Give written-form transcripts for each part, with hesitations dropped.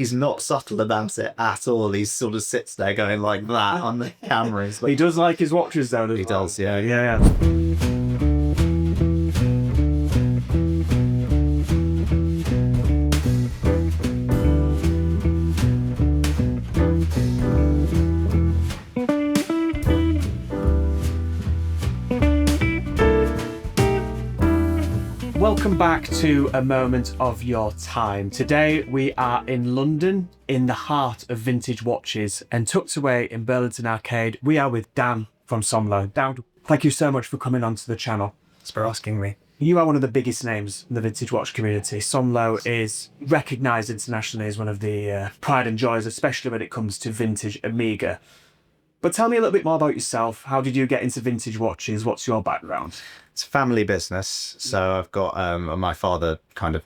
He's not subtle about it at all. He sort of sits there going like that on the cameras. He does like his watches though. He does, yeah. Yeah. Welcome back to A Moment of Your Time. Today we are in London, in the heart of vintage watches, and tucked away in Burlington Arcade, we are with Dan from Somlo. Dan, thank you so much for coming onto the channel. Thanks for asking me. You are one of the biggest names in the vintage watch community. Somlo is recognised internationally as one of the pride and joys, especially when it comes to vintage Omega. But tell me a little bit more about yourself. How did you get into vintage watches? What's your background? It's a family business. So I've got, my father kind of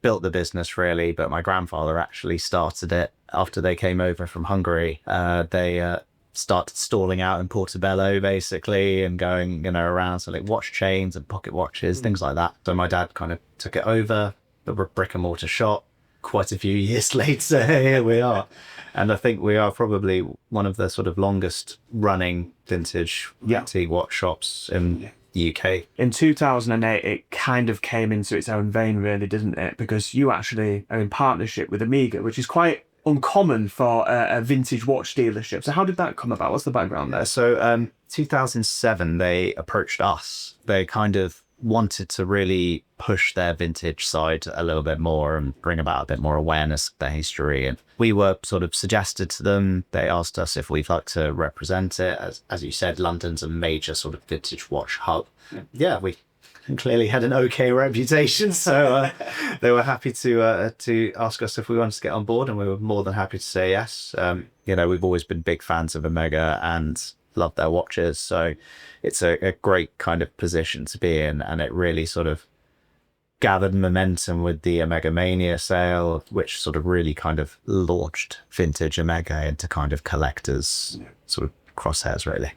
built the business really, but my grandfather actually started it after they came over from Hungary. They started stalling out in Portobello basically and going, around selling watch chains and pocket watches, things like that. So my dad kind of took it over, the brick and mortar shop. Quite a few years later, here we are. And I think we are probably one of the sort of longest running vintage antique watch shops in the UK. In 2008, it kind of came into its own vein, really, didn't it? Because you actually are in partnership with Omega, which is quite uncommon for a vintage watch dealership. So how did that come about? What's the background there? So 2007, they approached us. They kind of wanted to really push their vintage side a little bit more and bring about a bit more awareness of their history. And we were sort of suggested to them. They asked us if we'd like to represent it. As you said, London's a major sort of vintage watch hub. Yeah, we clearly had an okay reputation. So they were happy to ask us if we wanted to get on board, and we were more than happy to say yes. We've always been big fans of Omega and love their watches, so it's a great kind of position to be in, and it really sort of gathered momentum with the Omega Mania sale, which sort of really kind of launched vintage Omega into kind of collectors sort of crosshairs really.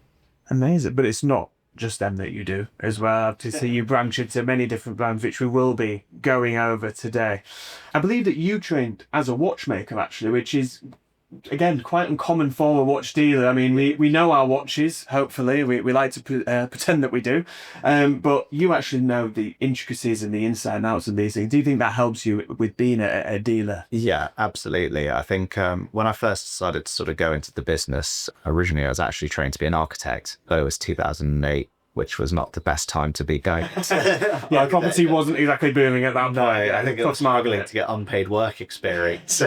Amazing. But it's not just them that you do as well. To see you branch into many different brands, which we will be going over today. I believe that you trained as a watchmaker actually, which is again quite uncommon for a watch dealer. I mean, we know our watches, hopefully we like to pretend that we do, but you actually know the intricacies and the inside and outs of these things. Do you think that helps you with being a dealer? Yeah, absolutely. I think when I first decided to sort of go into the business, originally I was actually trained to be an architect, but it was 2008, which was not the best time to be going. Yeah, property wasn't exactly booming at that point. No, I think it was struggling to get unpaid work experience.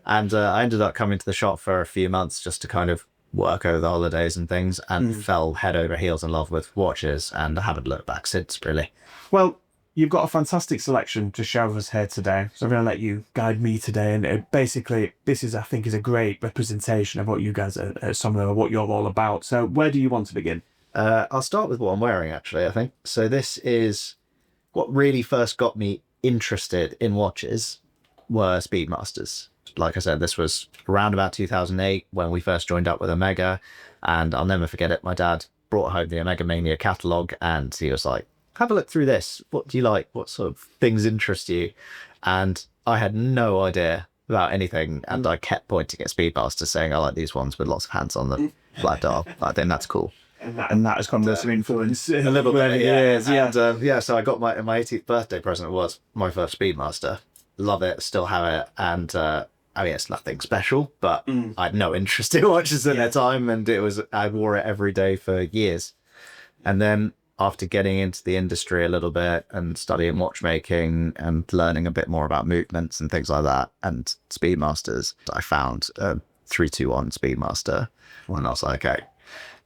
And I ended up coming to the shop for a few months just to kind of work over the holidays and things, and fell head over heels in love with watches, and I haven't looked back since, really. Well, you've got a fantastic selection to show us here today, so I'm going to let you guide me today. And basically, this is, I think, is a great representation of what you guys at Somlo, what you're all about. So where do you want to begin? I'll start with what I'm wearing, actually, I think. So this is what really first got me interested in watches were Speedmasters. Like I said, this was around about 2008 when we first joined up with Omega, and I'll never forget it. My dad brought home the Omega Mania catalogue, and he was like, have a look through this. What do you like? What sort of things interest you? And I had no idea about anything, and I kept pointing at Speedmasters saying, I like these ones with lots of hands on them. Flat dial. I think that's cool. And that has come to some influence a little bit. Yeah. And, so I got my 18th birthday present was my first Speedmaster. Love it, still have it, and it's nothing special, but I had no interest in watches at the time, and I wore it every day for years. And then after getting into the industry a little bit and studying watchmaking and learning a bit more about movements and things like that and Speedmasters, I found a 321 Speedmaster, and I was like, okay,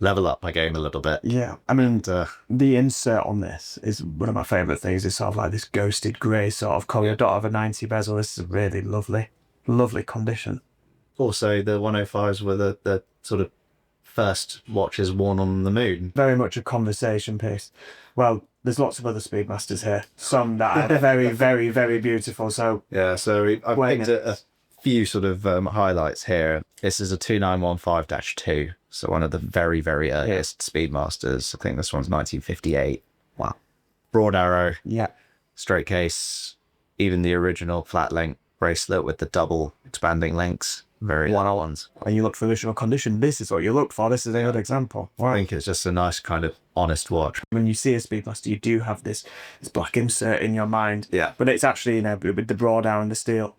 level up my game a little bit. Yeah, I mean, the insert on this is one of my favourite things. It's sort of like this ghosted grey sort of colour, dot of a 90 bezel. This is really lovely condition. Also, the 105s were the sort of first watches worn on the moon. Very much a conversation piece. Well, there's lots of other Speedmasters here. Some that are very, very, very beautiful. So yeah, so I've picked a few sort of highlights here. This is a 2915-2. So one of the very, very earliest Speedmasters. I think this one's 1958. Wow. Broad arrow. Yeah. Straight case. Even the original flat link bracelet with the double expanding links. Very Wow. ones. When you look for visual condition, this is what you look for. This is another example. I think it's just a nice kind of honest watch. When you see a Speedmaster, you do have this black insert in your mind. Yeah. But it's actually, you know, with the broad arrow and the steel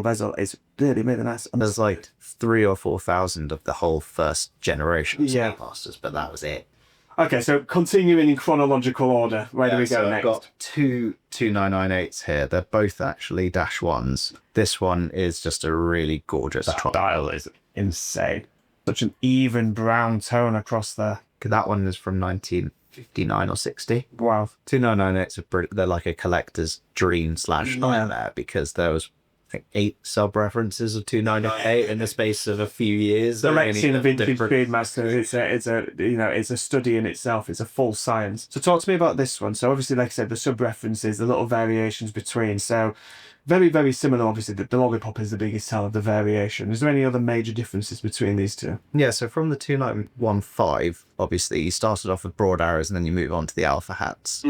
bezel, it's really, really nice. There's like 3,000 or 4,000 of the whole first generation of Yeah. Speedmasters, but that was it. Okay, so continuing in chronological order, where do we go next? I've got two 998s here. They're both actually dash ones. This one is just a really gorgeous Dial is insane. Such an even brown tone across there. That one is from 1959 or 60. Wow. 2998s are brilliant. They're like a collector's dream / nightmare because there was, I think, 8 sub-references of 2998 in the space of a few years. Selecting a vintage Speedmaster, it's a study in itself. It's a full science. So talk to me about this one. So obviously, like I said, the sub-references, the little variations between. So very, very similar. Obviously, the lollipop is the biggest tell of the variation. Is there any other major differences between these two? Yeah, so from the 2915, obviously, you started off with broad arrows and then you move on to the alpha hats,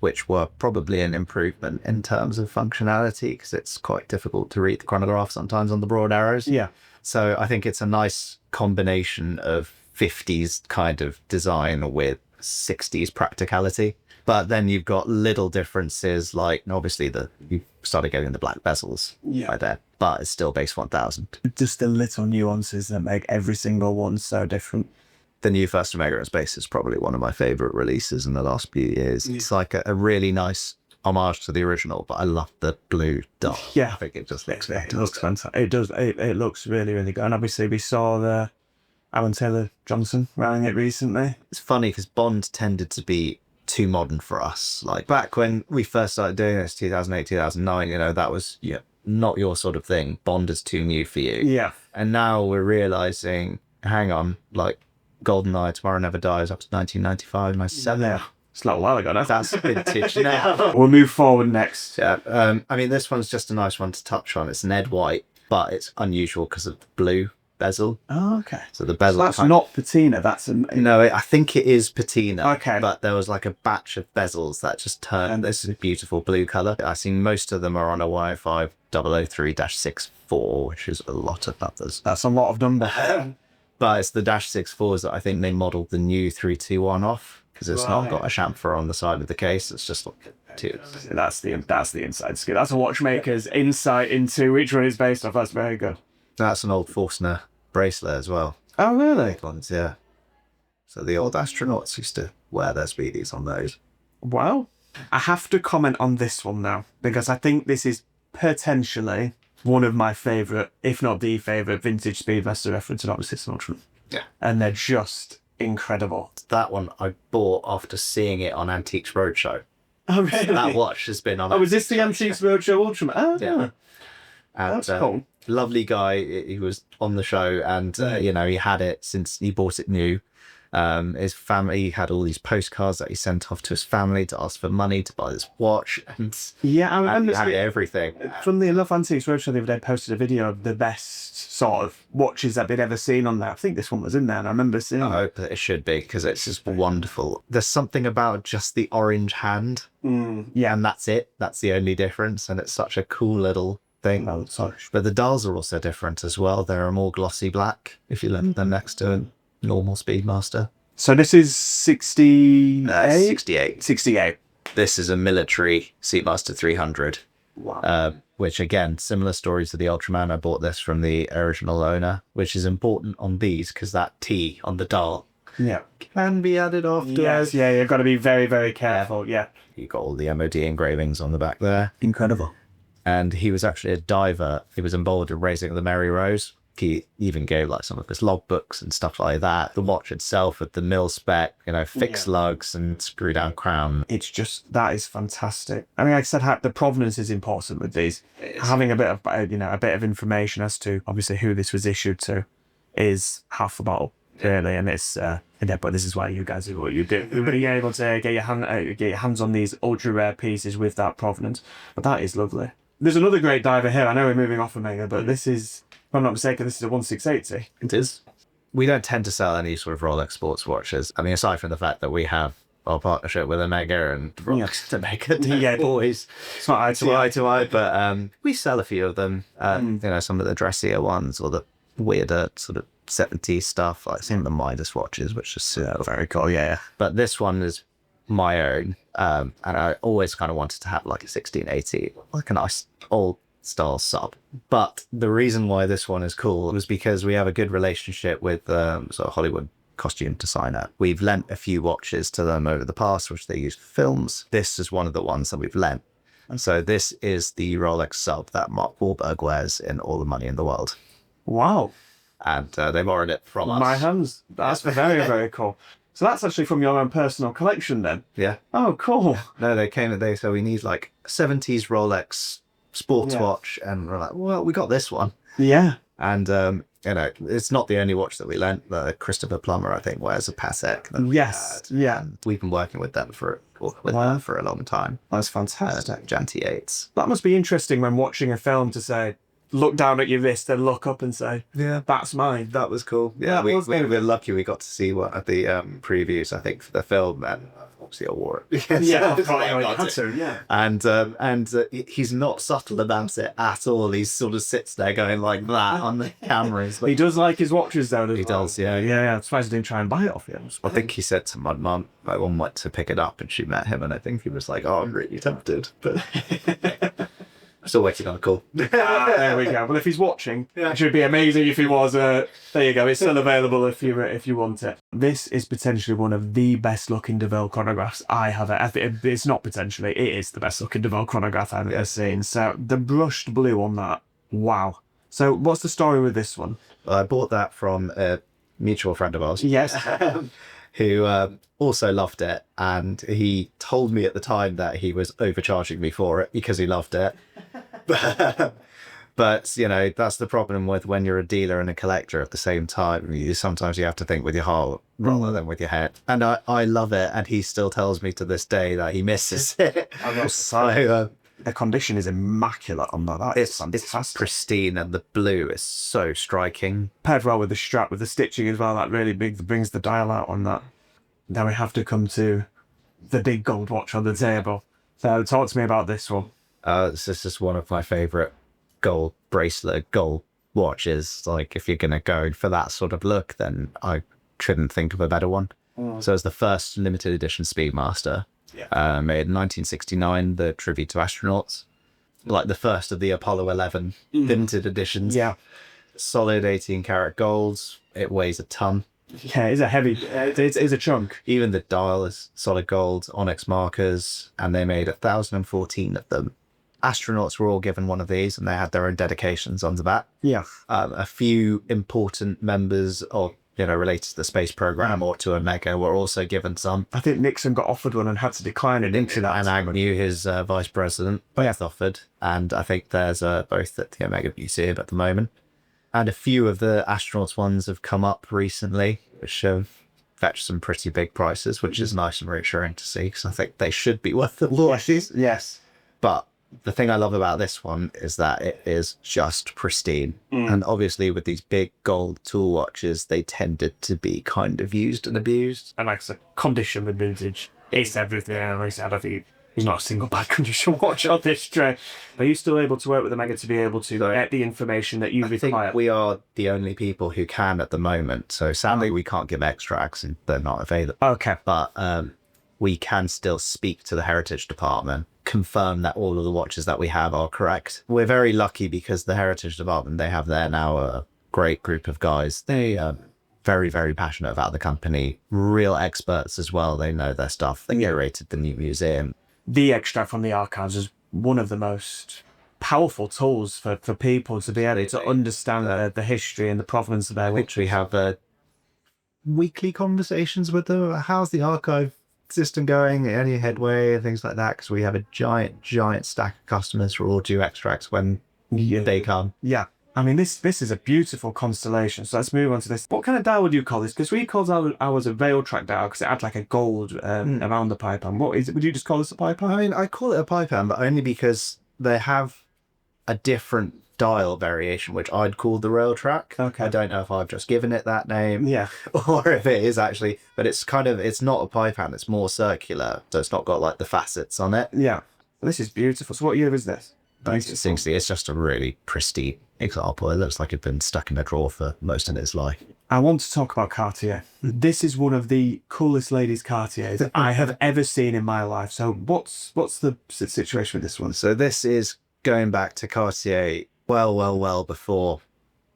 which were probably an improvement in terms of functionality because it's quite difficult to read the chronograph sometimes on the broad arrows. Yeah. So I think it's a nice combination of 50s kind of design with 60s practicality. But then you've got little differences, like obviously you started getting the black bezels by then, but it's still base 1000. Just the little nuances that make every single one so different. The new First Omega in Space is probably one of my favorite releases in the last few years. Yeah. It's like a really nice homage to the original, but I love the blue dot. Yeah, I think it just looks very It looks fantastic. It does. It looks really, really good. And obviously we saw the Alan Taylor Johnson wearing it recently. It's funny because Bond tended to be too modern for us. Like back when we first started doing this, 2008, 2009, that was not your sort of thing. Bond is too new for you. Yeah. And now we're realizing, hang on, like GoldenEye, Tomorrow Never Dies, that was 1995, 97. Yeah. It's not a while ago now. That's vintage now. We'll move forward next. Yeah. I mean, this one's just a nice one to touch on. It's Ned White, but it's unusual because of the blue bezel. Oh, okay. So the bezel. So that's not patina. That's no. I think it is patina. Okay. But there was like a batch of bezels that just turned this beautiful blue color. I see most of them are on a Y5 003-64, which is a lot of numbers. That's a lot of numbers. But it's the -64s that I think they modelled the new 321 off because it's not got a chamfer on the side of the case. It's just like two. That's the inside scoop. That's a watchmaker's insight into which one is based off. That's very good. That's an old Forstner bracelet as well. Oh, really? Ones, yeah. So the old astronauts used to wear their speedies on those. Wow. I have to comment on this one now because I think this is potentially one of my favourite, if not the favourite, vintage Speedmaster reference, and obviously it's an Ultraman. Yeah. And they're just incredible. That one I bought after seeing it on Antiques Roadshow. Oh, really? That watch has been on. Oh, was this the Antiques Roadshow Ultraman? Oh, yeah. And, that's cool. Lovely guy. He was on the show, and he had it since he bought it new. His family had all these postcards that he sent off to his family to ask for money to buy this watch, and yeah, I remember he had everything. Funnily enough, Antiques Roadshow the other day posted a video of the best sort of watches that they'd ever seen on there. I think this one was in there, and I remember seeing. I hope that it should be because it's just wonderful. There's something about just the orange hand, yeah, and that's it. That's the only difference, and it's such a cool little thing. Oh, sorry. But the dials are also different as well. They're a more glossy black if you look them next to a normal Speedmaster. So this is 68? 68. 68. This is a military Seatmaster 300. Wow. Which again, similar story to the Ultraman. I bought this from the original owner, which is important on these because that T on the dial can be added afterwards. Yes, yeah, you've got to be very, very careful. Yeah. You got all the MOD engravings on the back there. Incredible. And he was actually a diver. He was involved in raising the Mary Rose. He even gave like some of his logbooks and stuff like that. The watch itself with the mil spec, fixed lugs and screw down crown. It's just, that is fantastic. I mean, like I said, the provenance is important with these. Having a bit of information as to obviously who this was issued to is half the battle, really. And it's, but this is why you guys do what you do. Being able to get your hands on these ultra rare pieces with that provenance. But that is lovely. There's another great diver here. I know we're moving off Omega, but this is, if I'm not mistaken, this is a 1680. It is. We don't tend to sell any sort of Rolex sports watches. I mean, aside from the fact that we have our partnership with Omega and Rolex to make it. Yeah. Always It's not eye to eye to eye, but we sell a few of them. You know, some of the dressier ones or the weirder sort of 70s stuff, like some of the Midas watches, which is very cool. Yeah. But this one is my own, and I always kind of wanted to have like a 1680, like a nice old style sub. But the reason why this one is cool was because we have a good relationship with sort of Hollywood costume designer. We've lent a few watches to them over the past, which they use for films. This is one of the ones that we've lent. And so this is the Rolex sub that Mark Wahlberg wears in All the Money in the World. Wow. And they borrowed it from us. My hands. That's very, very cool. So that's actually from your own personal collection then? Yeah. Oh, cool. No, they came and they said we need like 70s Rolex sports watch. And we're like, well, we got this one. Yeah. And, you know, it's not the only watch that we lent. Christopher Plummer, I think, wears a Patek. Yes. Yeah. And we've been working with them for a long time. That's fantastic. Janty 8s. That must be interesting when watching a film to say, look down at your wrist and look up and say, yeah, that's mine. That was cool. Yeah, we were lucky we got to see one of the previews, I think, for the film, and obviously I wore it. Yeah. And he's not subtle about it at all. He sort of sits there going like that on the cameras. He does like his watches though. He does, yeah. Yeah. I'm surprised I didn't try and buy it off you. I think he said to my mum, my mum went to pick it up and she met him, and I think he was like, oh, I'm really tempted, but still waiting on a call. There we go. Well, if he's watching, it should be amazing if he was. There you go. It's still available if you want it. This is potentially one of the best looking DeVille chronographs I have. It's not potentially. It is the best looking DeVille chronograph I've ever seen. So the brushed blue on that. Wow. So what's the story with this one? I bought that from a mutual friend of ours. Yes. Who also loved it, and he told me at the time that he was overcharging me for it because he loved it. But you know, that's the problem with when you're a dealer and a collector at the same time. Sometimes you have to think with your heart rather than with your head. And I love it, and he still tells me to this day that he misses it. So the condition is immaculate on that. It's pristine, and the blue is so striking. Paired well with the strap, with the stitching as well, that really brings the dial out on that. Then we have to come to the big gold watch on the table. So talk to me about this one. This is just one of my favourite gold bracelet, gold watches. Like, if you're going to go for that sort of look, then I couldn't think of a better one. So it's the first limited edition Speedmaster. Made in 1969, the tribute to astronauts. Like the first of the Apollo 11 limited editions. Yeah. Solid 18 karat gold. It weighs a ton. Yeah, it's a heavy, it's a chunk. Even the dial is solid gold, onyx markers, and they made 1,014 of them. Astronauts were all given one of these, and they had their own dedications on the back. Yeah. A few important members of, related to the space program or to Omega were also given some. I think Nixon got offered one and had to decline it into that. And Agnew, his vice president, both offered. And I think there's both at the Omega Museum at the moment. And a few of the astronauts ones have come up recently, which have fetched some pretty big prices, which is nice and reassuring to see, because I think they should be worth it. Yes. But the thing I love about this one is that it is just pristine. And obviously with these big gold tool watches, they tended to be kind of used and abused. And like I said, condition with vintage. It's everything. And like I said, I think there's not a single bad condition watch on this tray. Are you still able to work with Omega to be able to get the information that you require? I think we are the only people who can at the moment. So sadly, we can't give extracts and they're not available. Okay. But we can still speak to the Heritage Department, confirm that all of the watches that we have are correct. We're very lucky because the Heritage Department, they have there now a great group of guys. They are very, very passionate about the company, real experts as well. They know their stuff. They curated the new museum. The extract from the archives is one of the most powerful tools for people to be able to understand the history and the provenance of their watches. We have weekly conversations with them. How's the archive system going? Any headway and things like that? Because we have a giant stack of customers who all do extracts when they come. Yeah. I mean, this is a beautiful constellation. So let's move on to this. What kind of dial would you call this? Because we called ours a veil track dial because it had like a gold around the pipe hand. What is it? Would you just call this a pipe hand? I mean, I call it a pipe hand, but only because they have a different dial variation, which I'd call the rail track. Okay. I don't know if I've just given it that name. Yeah. Or if it is actually, but it's it's not a pipe hand, it's more circular. So it's not got like the facets on it. Yeah. This is beautiful. So what year is this? 1960, it's just a really pristine example. It looks like it's been stuck in a drawer for most of its life. I want to talk about Cartier. This is one of the coolest ladies Cartiers I have ever seen in my life. So what's the situation with this one? So this is going back to Cartier well before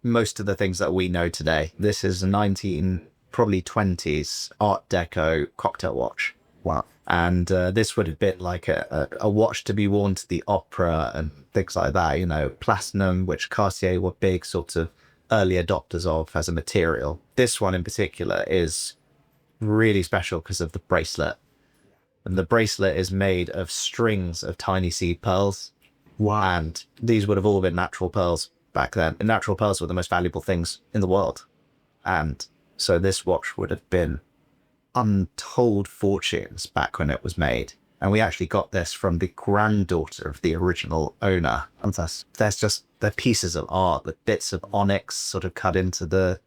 most of the things that we know today. This is a 20s Art Deco cocktail watch. Wow. And this would have been like a watch to be worn to the opera and things like that, you know, platinum, which Cartier were big sort of early adopters of as a material. This one in particular is really special because of the bracelet. And the bracelet is made of strings of tiny seed pearls. Wow. And these would have all been natural pearls back then. And natural pearls were the most valuable things in the world. And so this watch would have been untold fortunes back when it was made. And we actually got this from the granddaughter of the original owner. And they're pieces of art, the bits of onyx sort of cut into the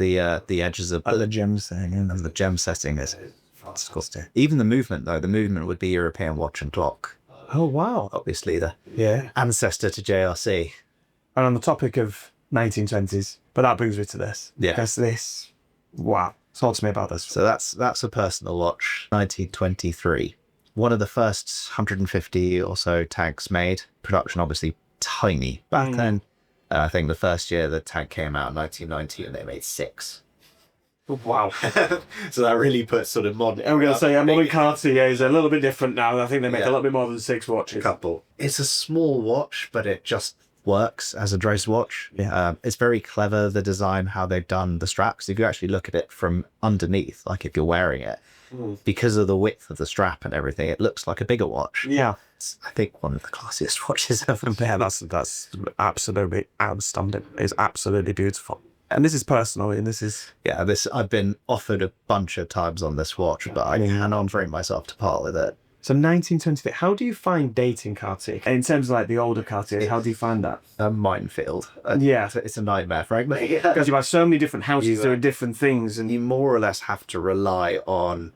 edges of the gem setting. And the gem setting is fantastic. Even the movement though, the movement would be European watch and clock. Oh, wow. Obviously the Yeah. ancestor to JRC. And on the topic of 1920s, but that brings me to this. Yeah. Because this, wow. Talk to me about this. So that's a personal watch, 1923. One of the first 150 or so tanks made. Production obviously tiny back then. I think the first year the tank came out in 1990 and they made 6. Wow. So that really puts sort of modern... I'm going to say modern Cartier is a little bit different now. I think they make a little bit more than 6 watches. Couple. It's a small watch, but it just works as a dress watch. Yeah. It's very clever, the design, how they've done the straps. If you actually look at it from underneath, like if you're wearing it, because of the width of the strap and everything, it looks like a bigger watch. Yeah. It's, I think, one of the classiest watches ever made. Yeah, that's absolutely outstanding. It's absolutely beautiful. And this is personal, and this is... Yeah, I've been offered a bunch of times on this watch, but I cannot bring myself to part with it. So 1923, how do you find dating Cartier? In terms of like the older Cartier, how do you find that? A minefield. Yeah. It's a nightmare, frankly. Because you have so many different houses doing different things, and you more or less have to rely on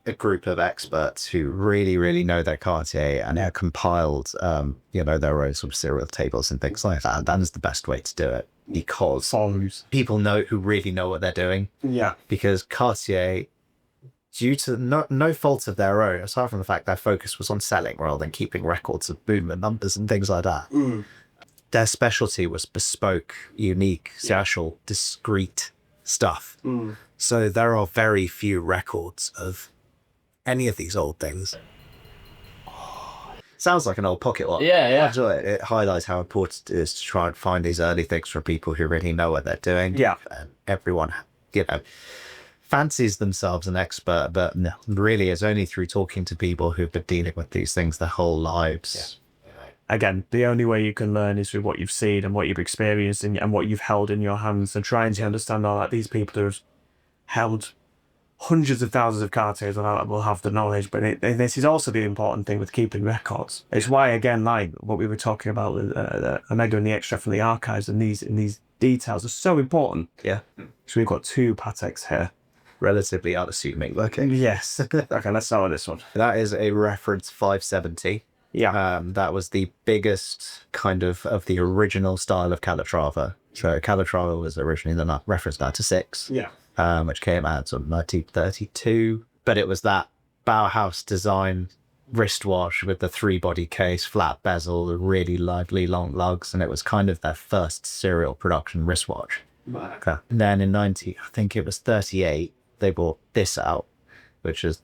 a group of experts who really, really know their Cartier and have compiled, their own sort of serial tables and things like that. That is the best way to do it because people who really know what they're doing. Yeah. Because Cartier, due to no fault of their own, aside from the fact their focus was on selling rather than keeping records of movement numbers and things like that, their specialty was bespoke, unique, special, discreet stuff. So there are very few records of any of these old things. Sounds like an old pocket watch. Yeah, yeah. I enjoy it. It highlights how important it is to try and find these early things from people who really know what they're doing. Yeah. And everyone, fancies themselves an expert, but no, really it's only through talking to people who've been dealing with these things their whole lives. Yeah. Again, the only way you can learn is through what you've seen and what you've experienced and what you've held in your hands, and trying to understand all that. These people who have held hundreds of thousands of Cartiers will have the knowledge, but this is also the important thing with keeping records. It's why, again, like what we were talking about with Omega and the extract from the archives, and these details are so important. Yeah. So we've got 2 Pateks here. Relatively unassuming looking. Yes. Okay, let's start with this one. That is a reference 570. Yeah. That was the biggest kind of the original style of Calatrava. So Calatrava was originally the reference 96. Yeah. Which came out in 1932. But it was that Bauhaus design wristwatch with the 3-body case, flat bezel, really lively long lugs, and it was kind of their first serial production wristwatch. Okay. And then in 38, they brought this out, which is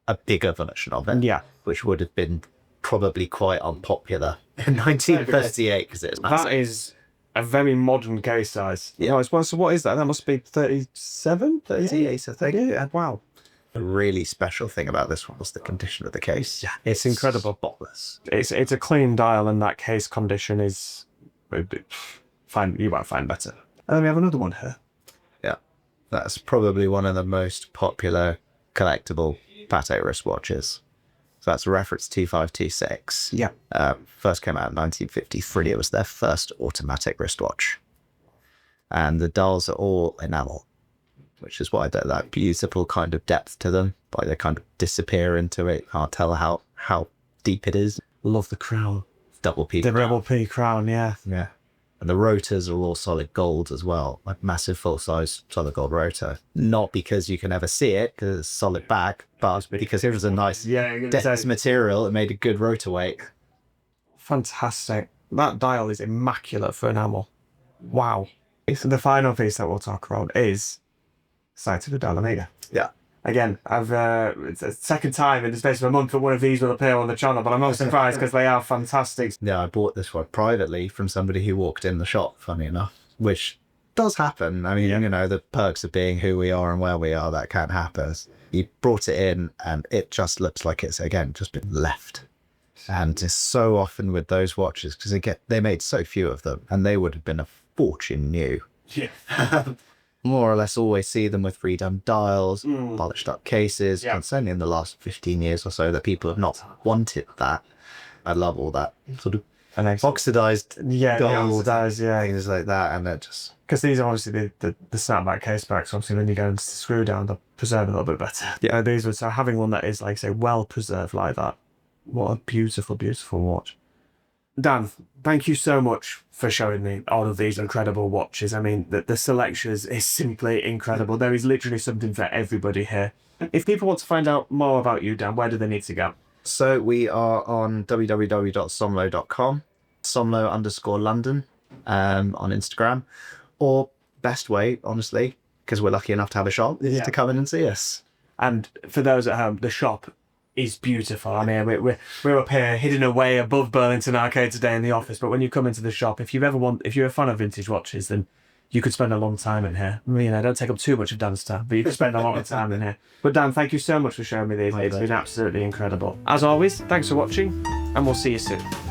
a bigger version of it. Yeah. Which would have been probably quite unpopular in 1938 because it's massive. That is a very modern case size. Yeah. So what is that? That must be 37? 38, I think. Yeah. Wow. The really special thing about this one was the condition of the case. Yeah, it's incredible. Spotless. It's a clean dial, and that case condition is fine. You won't find better. And then we have another one here. Yeah, that's probably one of the most popular collectible Patek wristwatches. So that's a reference 2526. Yeah. First came out in 1953. It was their first automatic wristwatch. And the dials are all enamel, which is why they're that beautiful kind of depth to them. Like they kind of disappear into it. Can't tell how deep it is. Love the crown. Double P. The double P crown, yeah. Yeah. And the rotors are all solid gold as well, like massive full-size solid gold rotor. Not because you can ever see it, because it's solid back, but because it was a nice dense material, it made a good rotor weight. Fantastic. That dial is immaculate for enamel. Wow. So the final piece that we'll talk about is Sight of the Dolomita. Yeah. Again, it's the second time in the space of a month that one of these will appear on the channel, but I'm not surprised because they are fantastic. Yeah, I bought this one privately from somebody who walked in the shop, funny enough, which does happen. I mean, you know, the perks of being who we are and where we are, that can happen. He brought it in and it just looks like it's, again, just been left. And it's so often with those watches, because they made so few of them and they would have been a fortune new. Yeah. More or less always see them with redone dials, polished up cases. Yeah. It's only in the last 15 years or so that people have not wanted that. I love all that sort of oxidized gold, things like that, and it just... Because these are obviously the snapback case backs, obviously when you go and screw down, they'll preserve a little bit better. Yeah, these were, so having one that is, like say, well preserved like that, what a beautiful, beautiful watch. Dan, thank you so much for showing me all of these incredible watches. I mean, the selection is simply incredible. There is literally something for everybody here. If people want to find out more about you, Dan, where do they need to go? So we are on www.somlo.com, Somlo_London on Instagram, or best way, honestly, because we're lucky enough to have a shop, is to come in and see us. And for those at home, the shop is beautiful. I mean, we're up here hidden away above Burlington Arcade today in the office, but when you come into the shop, if you're a fan of vintage watches, then you could spend a long time in here. You know, don't take up too much of Dan's time, but you could spend a lot of time in here. But Dan, thank you so much for showing me these. It's been absolutely incredible. As always, thanks for watching, and we'll see you soon.